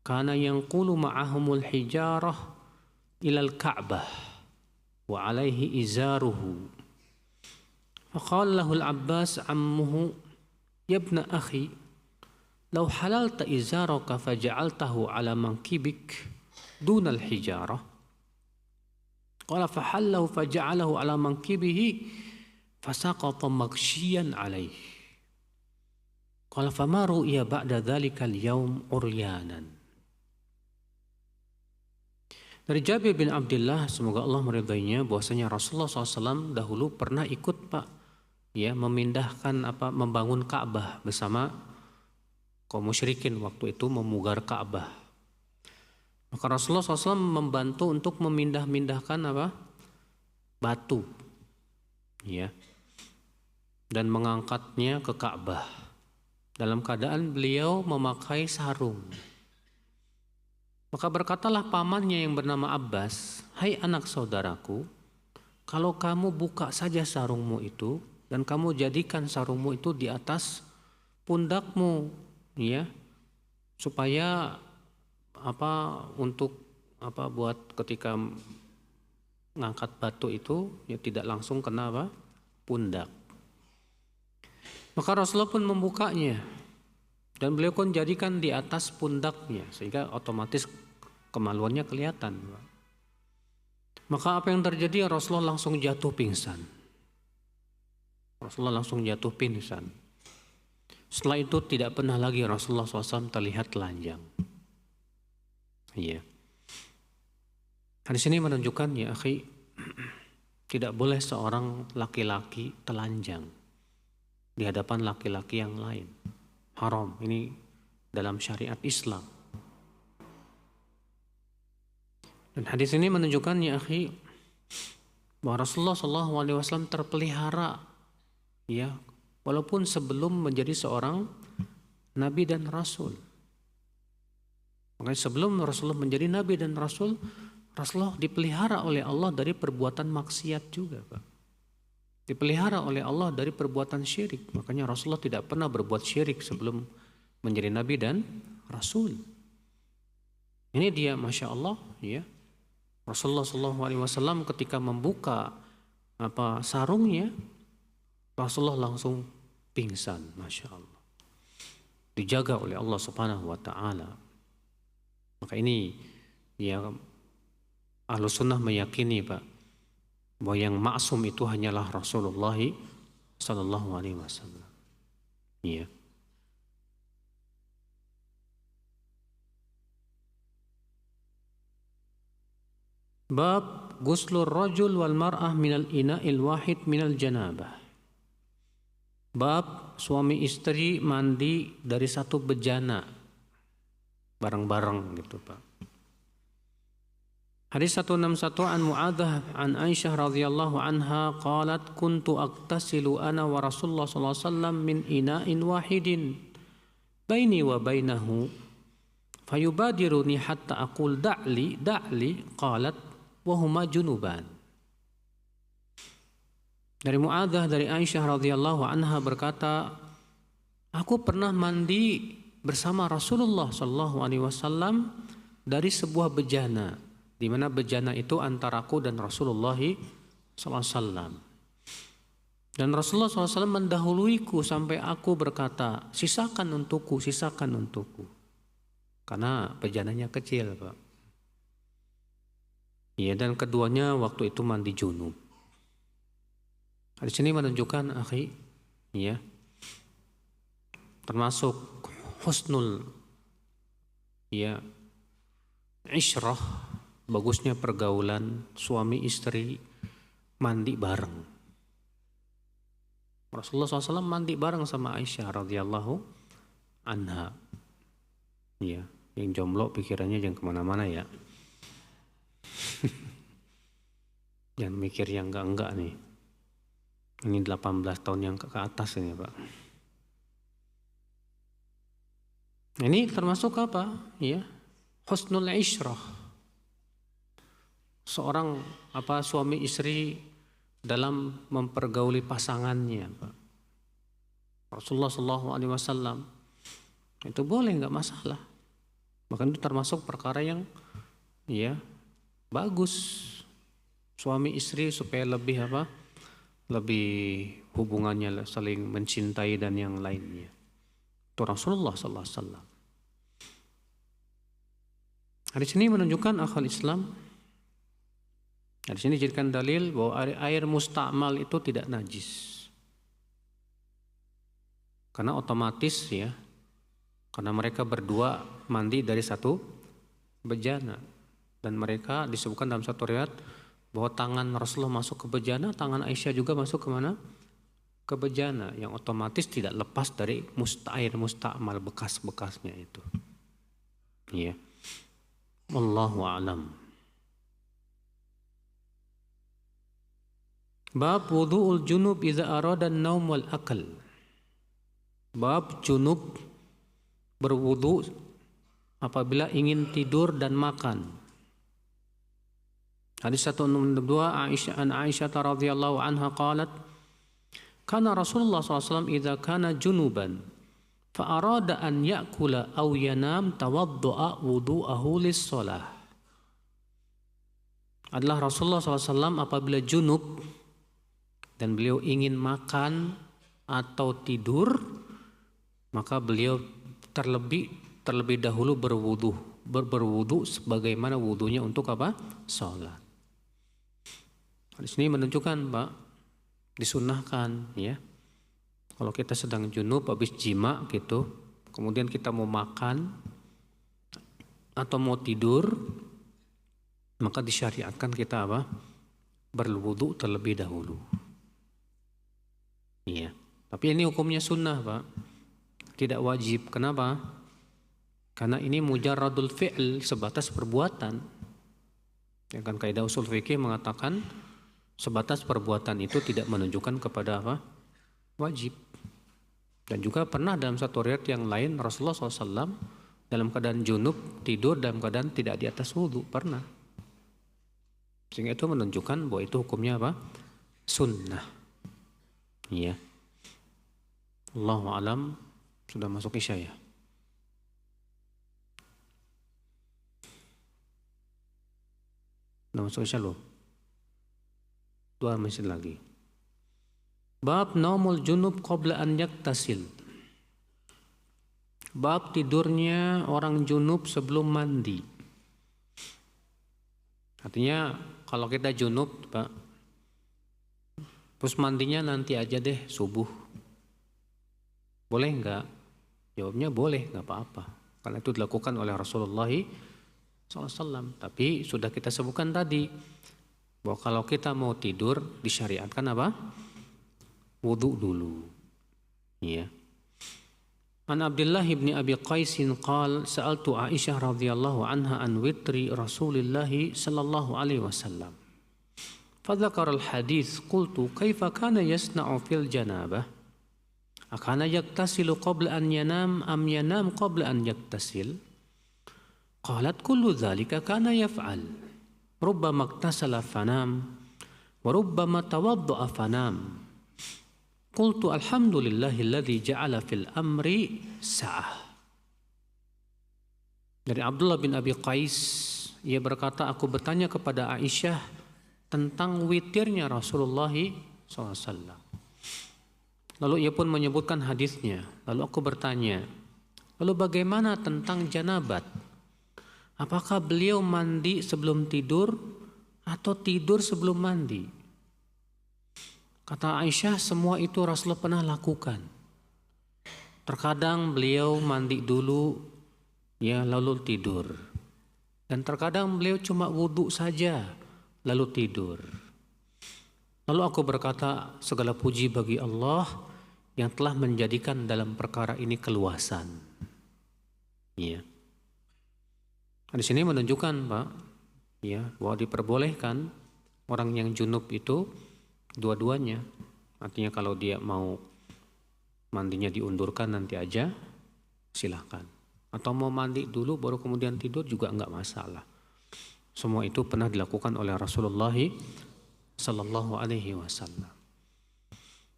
kana yanqulu ma'ahumul hijarah ilal Ka'bah wa alaihi izaruhu. Faqala lahu al-Abbas ammuhu ya ibna akhi law halalta izaraka faja'altahu ala mankibik duna al-hijarah. Qala fahallahu faja'alahu ala mankibihi fasaqata maghshiyan alaih. Qala fama ru'ya ba'da dhalikal yaum uryanan. Dari Jabir bin Abdullah, semoga Allah meridainya, bahwasanya Rasulullah SAW dahulu pernah ikut memindahkan membangun Ka'bah bersama kaum musyrikin waktu itu memugar Ka'bah. Maka Rasulullah SAW membantu untuk memindahkan batu, dan mengangkatnya ke Ka'bah dalam keadaan beliau memakai sarung. Maka berkatalah pamannya yang bernama Abbas, hai anak saudaraku, kalau kamu buka saja sarungmu itu dan kamu jadikan sarungmu itu di atas pundakmu, supaya buat ketika ngangkat batu itu tidak langsung kena pundak. Maka Rasulullah pun membukanya dan beliau pun jadikan di atas pundaknya sehingga otomatis kemaluannya kelihatan. Maka apa yang terjadi? Rasulullah langsung jatuh pingsan. Setelah itu tidak pernah lagi Rasulullah SAW terlihat telanjang. Hadis ini menunjukkan ya akhi, tidak boleh seorang laki-laki telanjang di hadapan laki-laki yang lain. Haram ini dalam syariat Islam. Dan hadis ini menunjukkan ya akhi bahwa Rasulullah SAW terpelihara walaupun sebelum menjadi seorang nabi dan rasul. Makanya sebelum Rasulullah menjadi nabi dan rasul, Rasulullah dipelihara oleh Allah dari perbuatan maksiat juga, Pak. Dipelihara oleh Allah dari perbuatan syirik. Makanya Rasulullah tidak pernah berbuat syirik sebelum menjadi nabi dan rasul. Ini dia, masya Allah, Rasulullah SAW ketika membuka sarungnya, Rasulullah langsung pingsan, masya Allah. Dijaga oleh Allah Subhanahu Wa Taala. Maka ini Ahlus Sunnah meyakini, Pak, bahwa yang maksum itu hanyalah Rasulullah Sallallahu Alaihi Wasallam. Bab guslur rajul wal mar'ah minal ina'il wahid minal janabah. Bab suami istri mandi dari satu bejana bareng-bareng gitu, Pak. Hadis 161 an Mu'adzah an Aisyah radhiyallahu anha qalat kuntu aktasilu ana wa Rasulullah sallallahu alaihi wasallam min ina'in wahidin baini wa bainahu fayubadiruni hatta aqul da'li qalat wa huma junuban. Dari Mu'adzah dari Aisyah radhiyallahu anha berkata, aku pernah mandi bersama Rasulullah sallallahu alaihi wasallam dari sebuah bejana, di mana bejana itu antara aku dan Rasulullah SAW. Dan Rasulullah SAW mendahuluiku sampai aku berkata, sisakan untukku. Karena bejananya kecil, Pak. Dan keduanya waktu itu mandi junub. Di sini menunjukkan, akhi, termasuk husnul isyrah, bagusnya pergaulan suami istri mandi bareng. Rasulullah SAW mandi bareng sama Aisyah radhiyallahu anha. Yang jomblo pikirannya jangan kemana-mana ya. Jangan mikir yang enggak nih. Ini 18 tahun yang ke atas ini, Pak. Ini termasuk apa? husnul isyrah. Seorang suami istri dalam mempergauli pasangannya, Pak. Rasulullah SAW itu boleh, nggak masalah. Bahkan itu termasuk perkara yang bagus, suami istri supaya lebih lebih hubungannya saling mencintai dan yang lainnya. Itu Rasulullah SAW. Hadis ini menunjukkan akhwal Islam. Hadis ini dijadikan dalil bahwa air musta'mal itu tidak najis. Karena otomatis karena mereka berdua mandi dari satu bejana. Dan mereka disebutkan dalam satu riwayat bahwa tangan Rasulullah masuk ke bejana, tangan Aisyah juga masuk ke mana? Ke bejana, yang otomatis tidak lepas dari air musta'mal, bekas-bekasnya itu. Iya. Wallahu a'lam. Bab wudu'ul junub idza arada an-naum wal akal. Bab junub berwudu apabila ingin tidur dan makan. Hadis 162 Aisyah radhiyallahu anha qalat kana Rasulullah SAW idza kana junuban fa arada an ya'kula aw yanam tawaddu'a wudu'ahu lis-shalah. Adalah Rasulullah SAW apabila junub dan beliau ingin makan atau tidur, maka beliau terlebih dahulu berwudu sebagaimana wudunya untuk salat. Hadis ini menunjukkan, Pak, disunnahkan kalau kita sedang junub habis jima gitu, kemudian kita mau makan atau mau tidur, maka disyariatkan kita berwudu terlebih dahulu. Tapi ini hukumnya sunnah, Pak. Tidak wajib. Kenapa? Karena ini mujarradul fi'l, sebatas perbuatan. Kan kaidah usul fikih mengatakan sebatas perbuatan itu tidak menunjukkan kepada wajib. Dan juga pernah dalam satu riwayat yang lain Rasulullah SAW dalam keadaan junub tidur dalam keadaan tidak di atas wudu, pernah. Sehingga itu menunjukkan bahwa itu hukumnya sunnah. Allahu a'lam. Sudah masuk isya ya? Sudah masuk isya loh. 2 menit lagi. Bab naumul junub qabla an yaktasil. Bab tidurnya orang junub sebelum mandi. Artinya kalau kita junub, Pak, terus mandinya nanti aja deh subuh. Boleh enggak? Jawabnya boleh, enggak apa-apa. Karena itu dilakukan oleh Rasulullah SAW. Tapi sudah kita sebutkan tadi bahwa kalau kita mau tidur disyariatkan wudu dulu. An Abdullah ibn Abi Qaisin qal sa'altu Aisyah radhiyallahu anha an witri Rasulillah sallallahu alaihi wasallam. Fadzakara al-hadits qultu kaifa kana yasna'u fil janabah? Akana yaktasilu qabla an yanam am yanam qabla an yaktasil? Qalat kullu dhalika kana yaf'al. Rubbama iktasala fanam wa rubbama tawadda'a fanam. Qultu alhamdulillahilladzi ja'ala fil amri sa'ah. Dari Abdullah bin Abi Qais, ia berkata, aku bertanya kepada Aisyah tentang witirnya Rasulullah SAW. Lalu ia pun menyebutkan hadisnya. Lalu aku bertanya, lalu bagaimana tentang janabat? Apakah beliau mandi sebelum tidur atau tidur sebelum mandi? Kata Aisyah, semua itu Rasulullah pernah lakukan. Terkadang beliau mandi dulu, lalu tidur. Dan terkadang beliau cuma wudhu saja, lalu tidur. Lalu aku berkata, segala puji bagi Allah yang telah menjadikan dalam perkara ini keluasan. Di sini menunjukkan, Pak, bahwa diperbolehkan orang yang junub itu dua-duanya. Artinya kalau dia mau mandinya diundurkan nanti aja, silahkan. Atau mau mandi dulu baru kemudian tidur juga enggak masalah. Semua itu pernah dilakukan oleh Rasulullah Sallallahu Alaihi Wasallam.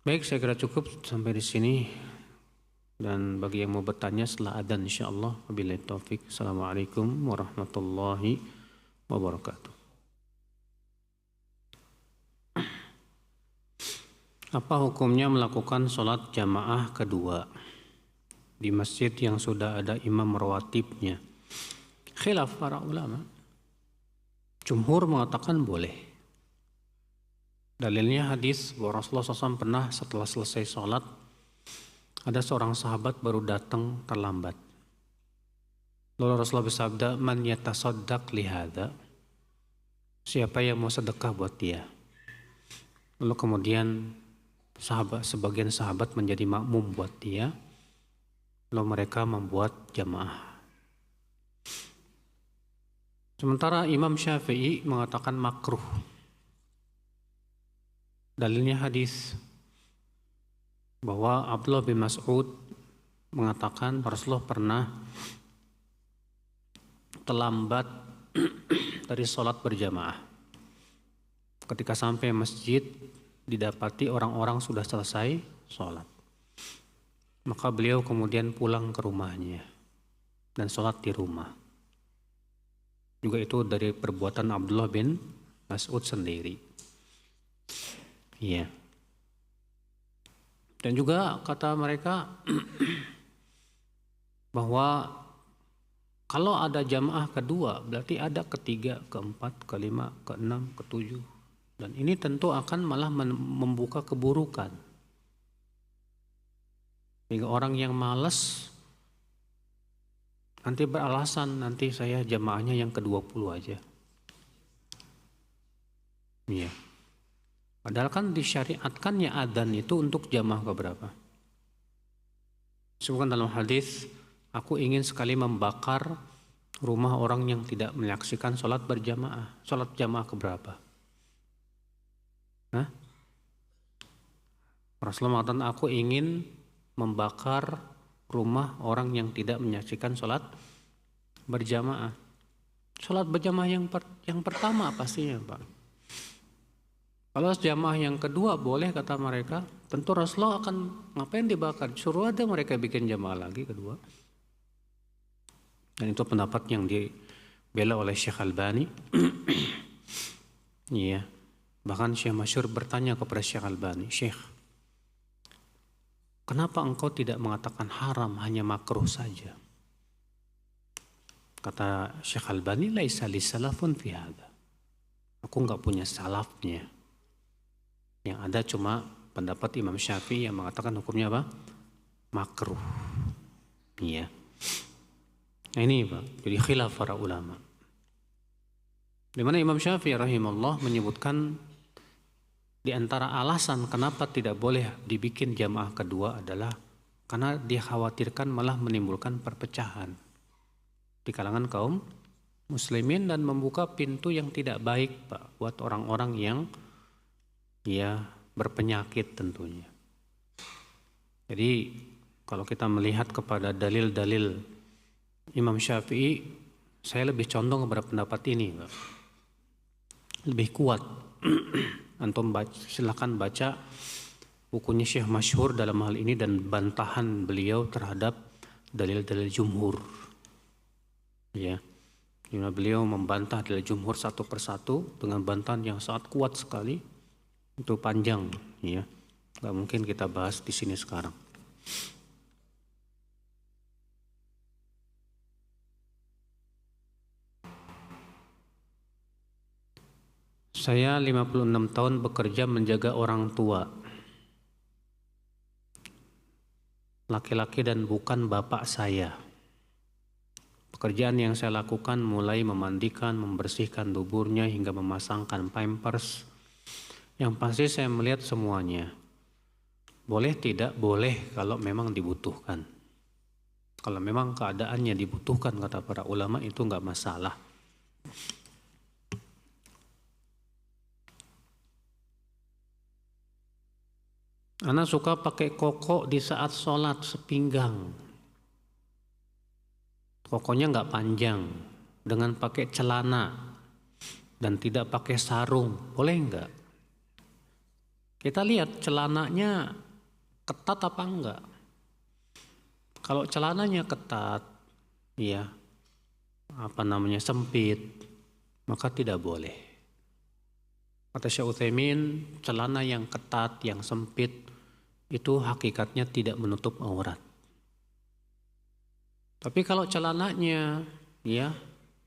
Baik, saya kira cukup sampai di sini. Dan bagi yang mau bertanya setelah adzan insyaallah. Wabillahi taufik. Assalamualaikum warahmatullahi wabarakatuh. Apa hukumnya melakukan sholat jamaah kedua di masjid yang sudah ada imam rawatibnya? Khilaf para ulama. Jumhur mengatakan boleh. Dalilnya hadis bahwa Rasulullah SAW pernah setelah selesai sholat, ada seorang sahabat baru datang terlambat. Lalu Rasulullah bersabda, "Man yatasaddaq lihada?" Siapa yang mau sedekah buat dia? Lalu kemudian sebagian sahabat menjadi makmum buat dia. Lalu mereka membuat jamaah. Sementara Imam Syafi'i mengatakan makruh. Dalilnya hadis bahwa Abdullah bin Mas'ud mengatakan Rasulullah pernah terlambat dari sholat berjamaah. Ketika sampai masjid didapati orang-orang sudah selesai sholat. Maka beliau kemudian pulang ke rumahnya dan sholat di rumah. Juga itu dari perbuatan Abdullah bin Mas'ud sendiri. Iya. Dan juga kata mereka bahwa kalau ada jamaah kedua berarti ada ketiga, keempat, kelima, keenam, ketujuh. Dan ini tentu akan malah membuka keburukan. Sehingga orang yang malas nanti beralasan nanti saya jamaahnya yang ke-20 aja. Iya. Padahal kan disyariatkannya adzan itu untuk jamaah keberapa? Sebutkan dalam hadis, aku ingin sekali membakar rumah orang yang tidak menyaksikan sholat berjamaah. Sholat jamaah keberapa? Hah? Rasulullah mengatakan, aku ingin membakar rumah orang yang tidak menyaksikan sholat berjamaah. Sholat berjamaah yang pertama pastinya, Pak. Kalau jamaah yang kedua boleh kata mereka, tentu Rasulullah akan ngapain dibakar? Suruh ada mereka bikin jamaah lagi kedua. Dan itu pendapat yang dibela oleh Syekh Albani. Iya. Bahkan Syekh Masyhur bertanya kepada Syekh Albani, "Syekh, kenapa engkau tidak mengatakan haram, hanya makruh saja?" Kata Syekh Albani, "Laisa li salafun fi hadza." Aku enggak punya salafnya. Yang ada cuma pendapat Imam Syafi'i yang mengatakan hukumnya apa? Makruh. Iya. Nah ini Pak, jadi khilaf para ulama. Di mana Imam Syafi'i rahimahullah menyebutkan di antara alasan kenapa tidak boleh dibikin jamaah kedua adalah karena dikhawatirkan malah menimbulkan perpecahan di kalangan kaum muslimin dan membuka pintu yang tidak baik Pak buat orang-orang yang berpenyakit tentunya. Jadi kalau kita melihat kepada dalil-dalil Imam Syafi'i, saya lebih condong kepada pendapat ini, Pak. Lebih kuat. Antum silakan baca bukunya Syekh Masyhur dalam hal ini dan bantahan beliau terhadap dalil-dalil jumhur. Ya. Dimana beliau membantah dalil jumhur satu persatu dengan bantahan yang sangat kuat sekali. Itu panjang, ya. Gak mungkin kita bahas di sini sekarang. Saya 56 tahun bekerja menjaga orang tua. Laki-laki dan bukan bapak saya. Pekerjaan yang saya lakukan mulai memandikan, membersihkan tuburnya hingga memasangkan pampers. Yang pasti saya melihat semuanya. Boleh tidak? Boleh kalau memang dibutuhkan. Kalau memang keadaannya dibutuhkan kata para ulama itu enggak masalah. Ana suka pakai koko di saat sholat sepinggang. kokonya nggak panjang, dengan pakai celana dan tidak pakai sarung, boleh nggak? Kita lihat celananya ketat apa enggak. Kalau celananya ketat, ya sempit, maka tidak boleh. Kata Syekh Utsaimin, celana yang ketat, yang sempit itu hakikatnya tidak menutup aurat. Tapi kalau celananya ya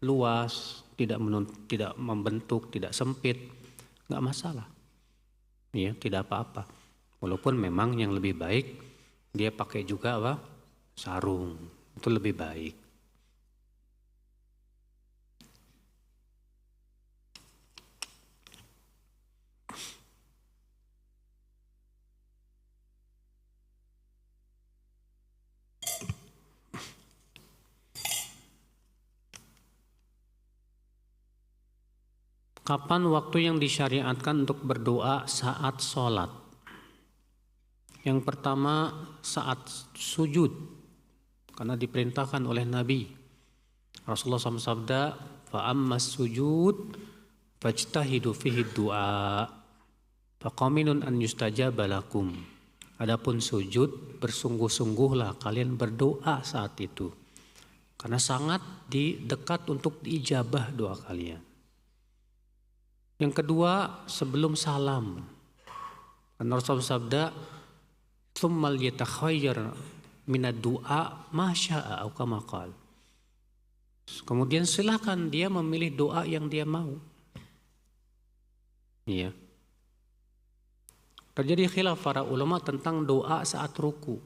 luas, tidak membentuk, tidak sempit, nggak masalah. Ya, tidak apa-apa. Walaupun memang yang lebih baik dia pakai juga sarung, itu lebih baik. Kapan waktu yang disyariatkan untuk berdoa saat sholat? Yang pertama saat sujud, karena diperintahkan oleh Nabi. Rasulullah SAW sabda, fa'ammas sujud fajtahidu fihi du'a faqaminun an yustajaba lakum. Adapun sujud, bersungguh-sungguhlah kalian berdoa saat itu, karena sangat dekat untuk diijabah doa kalian. Yang kedua, sebelum salam. Karena Rasulullah sabda, "Tsummal yatakhayyar minad du'a ma syaa au kama qala." Kemudian silakan dia memilih doa yang dia mau. Iya. Terjadi khilaf para ulama tentang doa saat ruku.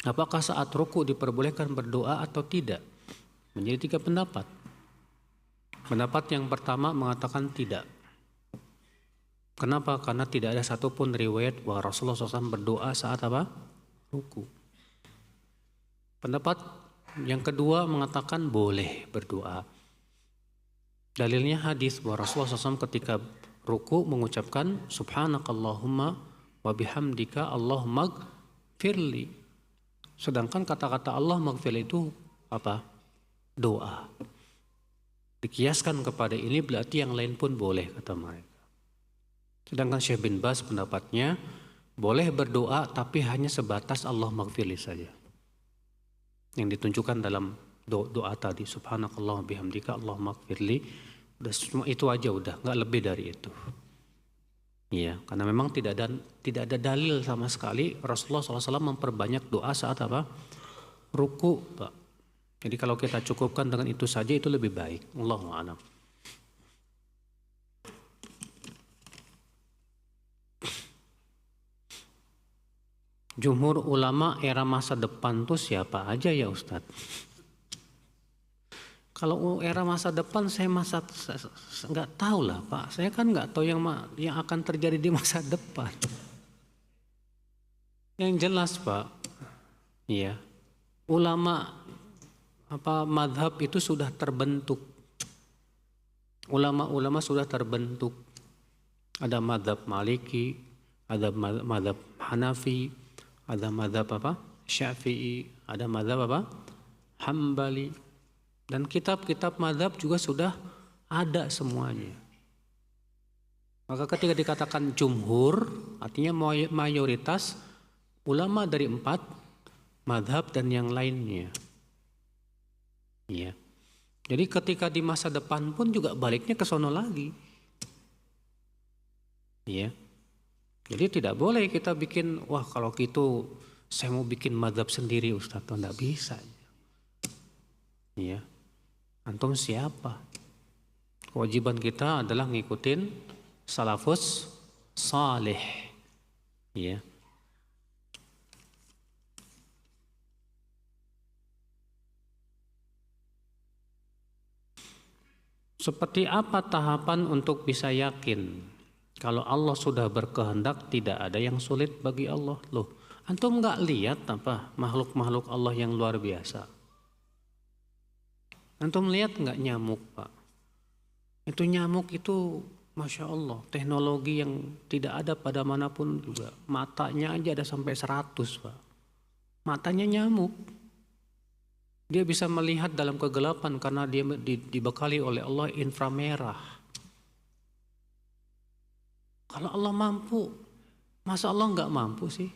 Apakah saat ruku diperbolehkan berdoa atau tidak? Menjadi 3 pendapat. Pendapat yang pertama mengatakan tidak. Kenapa? Karena tidak ada satupun riwayat bahwa Rasulullah SAW berdoa saat ruku. Pendapat yang kedua mengatakan boleh berdoa. Dalilnya hadis bahwa Rasulullah SAW ketika ruku mengucapkan subhanakallahumma wa bihamdika Allahumma gfirli. Sedangkan kata-kata Allah maghfirli itu apa? Doa. Dikiaskan kepada ini berarti yang lain pun boleh, kata mereka. Sedangkan Syekh bin Baz pendapatnya boleh berdoa tapi hanya sebatas Allah maghfirli saja. Yang ditunjukkan dalam doa tadi, subhanakallah bihamdika Allah maghfirli, udah semua itu aja, udah nggak lebih dari itu. Iya, karena memang tidak ada dalil sama sekali Rasulullah SAW memperbanyak doa saat ruku, Pak. Jadi kalau kita cukupkan dengan itu saja itu lebih baik. Allahu a'lam. Jumhur ulama era masa depan tuh siapa aja ya Ustadz? Kalau era masa depan saya nggak tahu lah Pak. Saya kan nggak tahu yang akan terjadi di masa depan. Yang jelas Pak, iya, ulama madhab itu sudah terbentuk. Ulama-ulama sudah terbentuk. Ada madhab Maliki, ada madhab Hanafi, ada madhab Syafi'i, ada madhab Hambali. Dan kitab-kitab madhab juga sudah ada semuanya. Maka ketika dikatakan jumhur, artinya mayoritas ulama dari 4 madhab dan yang lainnya. Ya. Jadi ketika di masa depan pun juga baliknya ke sono lagi. Ya. Jadi tidak boleh kita bikin, wah kalau gitu saya mau bikin madhab sendiri Ustaz, tidak bisa. Ya. Antum siapa? Kewajiban kita adalah ngikutin salafus saleh. Ya. Seperti apa tahapan untuk bisa yakin kalau Allah sudah berkehendak tidak ada yang sulit bagi Allah? Loh, antum nggak lihat makhluk-makhluk Allah yang luar biasa? Antum lihat nggak nyamuk Pak? Itu nyamuk itu Masya Allah, teknologi yang tidak ada pada manapun juga. Matanya aja ada sampai 100 Pak. Matanya nyamuk. Dia bisa melihat dalam kegelapan karena dia dibekali oleh Allah inframerah. Kalau Allah mampu, masa Allah nggak mampu sih?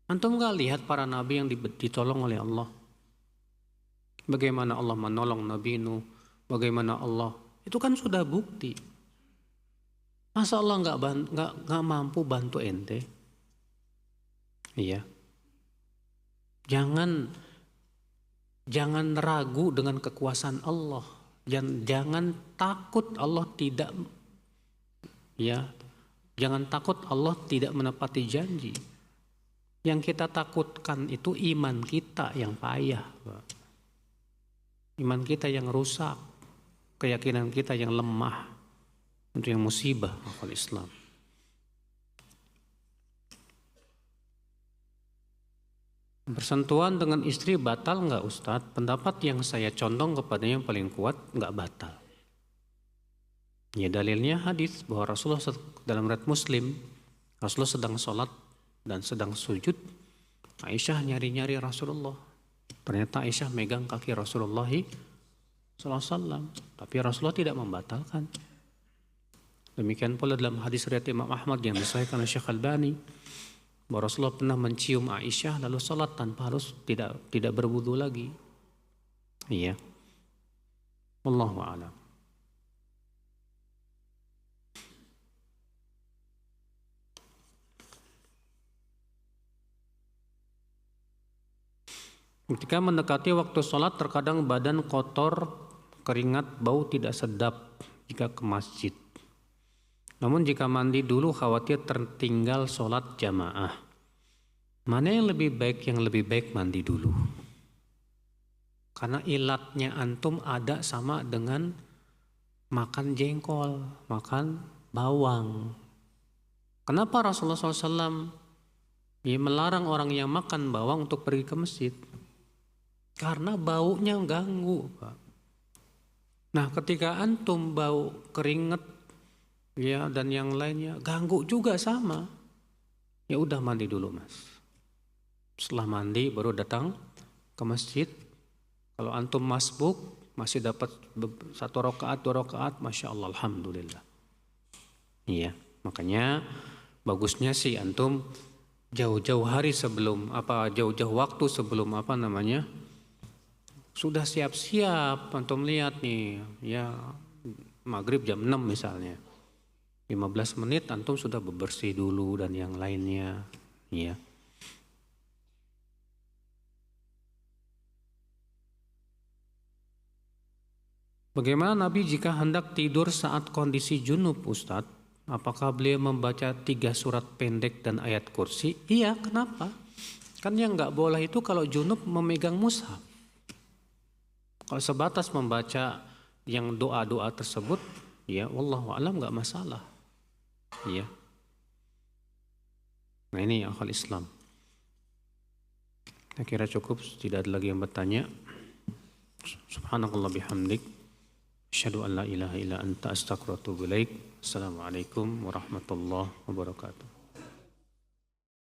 Antum nggak lihat para nabi yang ditolong oleh Allah? Bagaimana Allah menolong Nabi Nuh? Bagaimana Allah? Itu kan sudah bukti. Masa Allah nggak mampu bantu ente? Iya. Jangan ragu dengan kekuasaan Allah. Jangan takut Allah tidak, ya. Jangan takut Allah tidak menepati janji. Yang kita takutkan itu iman kita yang payah, Pak. Iman kita yang rusak, keyakinan kita yang lemah, itu yang musibah akal Islam. Bersentuhan dengan istri batal nggak Ustadz? Pendapat yang saya condong kepadanya yang paling kuat nggak batal. Ya dalilnya hadis bahwa Rasulullah dalam riwayat Muslim, Rasulullah sedang sholat dan sedang sujud, Aisyah nyari-nyari Rasulullah. Ternyata Aisyah megang kaki Rasulullah SAW, tapi Rasulullah tidak membatalkan. Demikian pula dalam hadis riwayat Imam Ahmad yang disahihkan oleh Syekh Albani, bahwa Rasulullah pernah mencium Aisyah lalu sholat tanpa harus tidak berwudu lagi. Iya. Wallahu a'lam. Ketika mendekati waktu sholat, terkadang badan kotor, keringat, bau tidak sedap jika ke masjid. Namun jika mandi dulu khawatir tertinggal sholat jamaah. Mana yang lebih baik? Yang lebih baik mandi dulu. Karena ilatnya antum ada sama dengan makan jengkol, makan bawang. Kenapa Rasulullah SAW melarang orang yang makan bawang untuk pergi ke masjid? Karena baunya ganggu, Pak. Nah, ketika antum bau keringat, ya dan yang lainnya ganggu juga sama. Ya udah mandi dulu, Mas. Setelah mandi baru datang ke masjid. Kalau antum masbuk masih dapat 1 rakaat, 2 rakaat, masya Allah, alhamdulillah. Iya, makanya bagusnya sih antum jauh-jauh hari sebelum jauh-jauh waktu sebelum sudah siap-siap. Antum lihat nih, ya maghrib jam 6 misalnya, 15 menit antum sudah bebersih dulu dan yang lainnya, ya. Bagaimana Nabi jika hendak tidur saat kondisi junub, Ustadz? Apakah beliau membaca 3 surat pendek dan ayat kursi? Iya, kenapa? Kan yang nggak boleh itu kalau junub memegang mushaf. Kalau sebatas membaca yang doa-doa tersebut, ya wallahu a'lam nggak masalah. Ya. Nah ini akal Islam. Saya kira cukup, tidak ada lagi yang bertanya. Subhanakallah bihamdik. Asyhadu an la ilaha illa anta astaghfiruka wa atubu ilaik. Assalamualaikum warahmatullahi wabarakatuh.